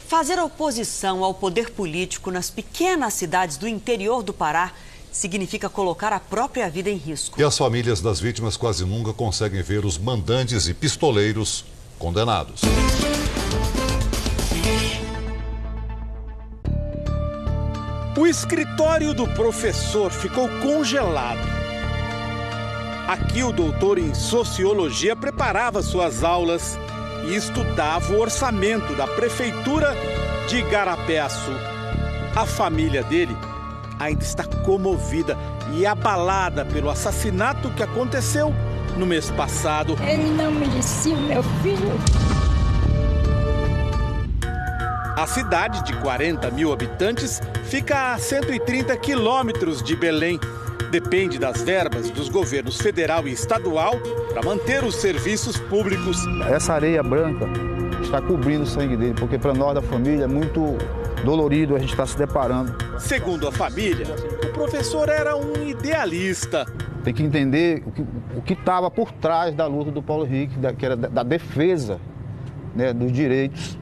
Fazer oposição ao poder político nas pequenas cidades do interior do Pará significa colocar a própria vida em risco. E as famílias das vítimas quase nunca conseguem ver os mandantes e pistoleiros condenados. O escritório do professor ficou congelado. Aqui o doutor em sociologia preparava suas aulas e estudava o orçamento da prefeitura de Igarapé-Açu. A família dele ainda está comovida e abalada pelo assassinato que aconteceu no mês passado. Ele não merecia o meu filho. A cidade de 40 mil habitantes fica a 130 quilômetros de Belém. Depende das verbas dos governos federal e estadual para manter os serviços públicos. Essa areia branca está cobrindo o sangue dele, porque para nós da família é muito dolorido a gente estar se deparando. Segundo a família, o professor era um idealista. Tem que entender o que estava por trás da luta do Paulo Henrique, que era da defesa, né, dos direitos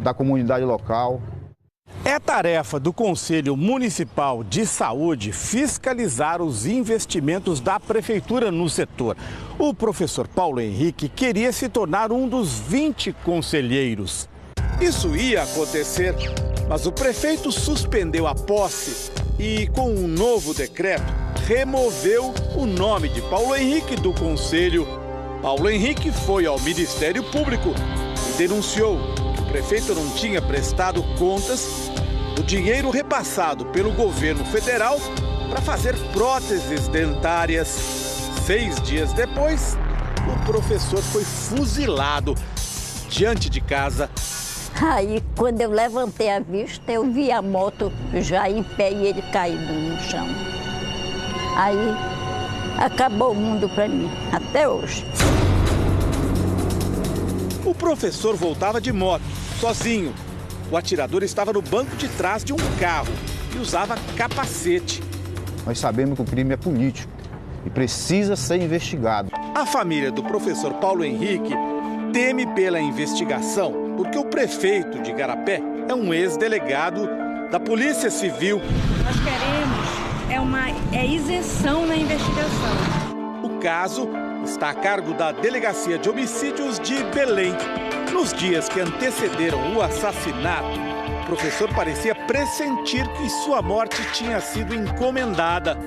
da comunidade local. É tarefa do Conselho Municipal de Saúde fiscalizar os investimentos da prefeitura no setor. O professor Paulo Henrique queria se tornar um dos 20 conselheiros. Isso ia acontecer, mas o prefeito suspendeu a posse e, com um novo decreto, removeu o nome de Paulo Henrique do conselho. Paulo Henrique foi ao Ministério Público e denunciou que o prefeito não tinha prestado contas do dinheiro repassado pelo governo federal para fazer próteses dentárias. 6 dias depois, o professor foi fuzilado diante de casa. Aí, quando eu levantei a vista, eu vi a moto já em pé e ele caído no chão. Aí, acabou o mundo para mim, até hoje. O professor voltava de moto, sozinho. O atirador estava no banco de trás de um carro e usava capacete. Nós sabemos que o crime é político e precisa ser investigado. A família do professor Paulo Henrique teme pela investigação porque o prefeito de Igarapé é um ex-delegado da Polícia Civil. Nós queremos isenção na investigação. O caso está a cargo da Delegacia de Homicídios de Belém. Nos dias que antecederam o assassinato, o professor parecia pressentir que sua morte tinha sido encomendada.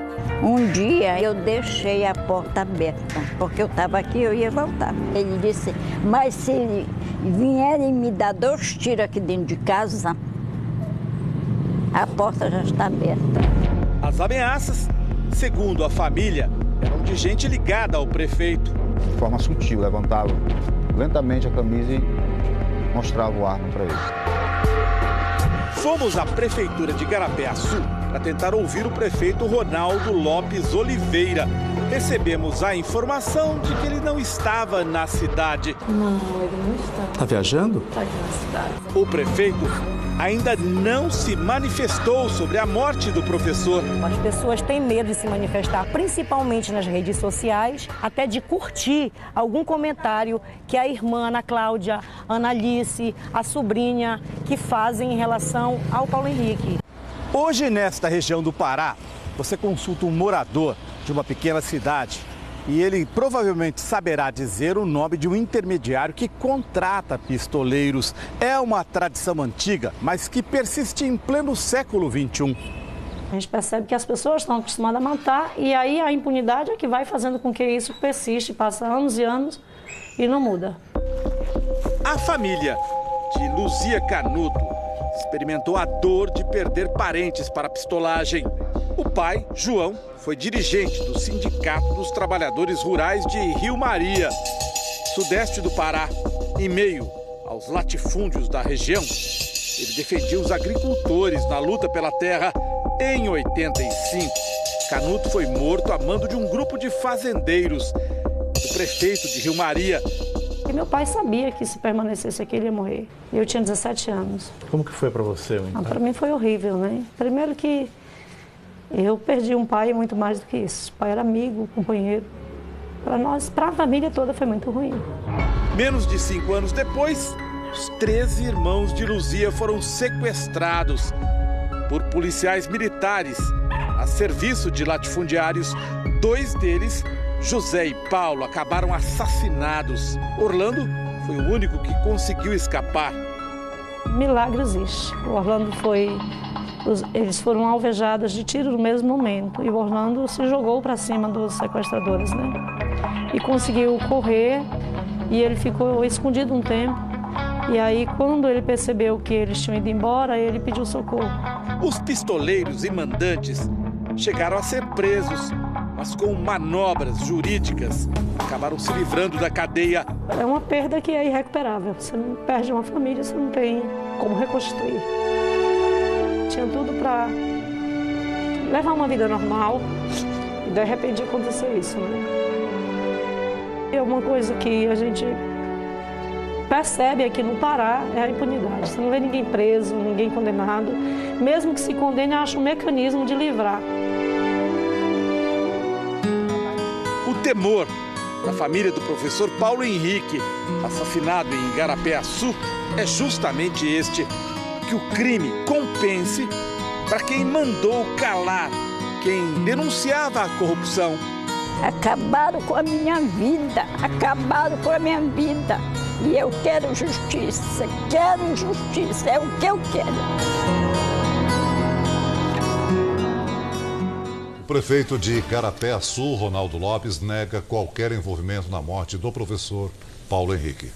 Um dia eu deixei a porta aberta, porque eu estava aqui, eu ia voltar. Ele disse, mas se vierem me dar 2 tiros aqui dentro de casa, a porta já está aberta. As ameaças, segundo a família, eram de gente ligada ao prefeito. De forma sutil, levantava lentamente a camisa e mostrava o arma para ele. Fomos à prefeitura de Igarapé-Açu para tentar ouvir o prefeito Ronaldo Lopes Oliveira. Recebemos a informação de que ele não estava na cidade. Não, ele não está. Está viajando? Está aqui na cidade. O prefeito ainda não se manifestou sobre a morte do professor. As pessoas têm medo de se manifestar, principalmente nas redes sociais, até de curtir algum comentário que a irmã Ana Cláudia, Ana Alice, a sobrinha, que fazem em relação ao Paulo Henrique. Hoje, nesta região do Pará, você consulta um morador de uma pequena cidade e ele provavelmente saberá dizer o nome de um intermediário que contrata pistoleiros. É uma tradição antiga, mas que persiste em pleno século XXI. A gente percebe que as pessoas estão acostumadas a matar e aí a impunidade é que vai fazendo com que isso persiste, passa anos e anos e não muda. A família de Luzia Canuto experimentou a dor de perder parentes para a pistolagem. O pai, João, foi dirigente do Sindicato dos Trabalhadores Rurais de Rio Maria, sudeste do Pará. Em meio aos latifúndios da região, ele defendia os agricultores na luta pela terra. Em 85, Canuto foi morto a mando de um grupo de fazendeiros do prefeito de Rio Maria. E meu pai sabia que se permanecesse aqui ele ia morrer. Eu tinha 17 anos. Como que foi para você? Para mim foi horrível, né? Primeiro que eu perdi um pai muito mais do que isso. O pai era amigo, companheiro. Para nós, para a família toda foi muito ruim. Menos de 5 anos depois, Os 13 irmãos de Luzia foram sequestrados por policiais militares a serviço de latifundiários. 2 deles, José e Paulo, acabaram assassinados. Orlando foi o único que conseguiu escapar. Milagre existe. O Orlando eles foram alvejados de tiro no mesmo momento. E o Orlando se jogou para cima dos sequestradores, né? E conseguiu correr e ele ficou escondido um tempo. E aí, quando ele percebeu que eles tinham ido embora, ele pediu socorro. Os pistoleiros e mandantes chegaram a ser presos, mas com manobras jurídicas acabaram se livrando da cadeia. É uma perda que é irrecuperável. Você não perde uma família, você não tem como reconstruir. Tinha tudo para levar uma vida normal e de repente aconteceu isso, né? É uma coisa que a gente percebe aqui no Pará é a impunidade. Você não vê ninguém preso, ninguém condenado. Mesmo que se condene, acha um mecanismo de livrar. O temor da família do professor Paulo Henrique, assassinado em Igarapé-Açu, é justamente este: que o crime compense para quem mandou calar, quem denunciava a corrupção. Acabaram com a minha vida, acabaram com a minha vida. E eu quero justiça, é o que eu quero. O prefeito de Igarapé-Açu, Ronaldo Lopes, nega qualquer envolvimento na morte do professor Paulo Henrique.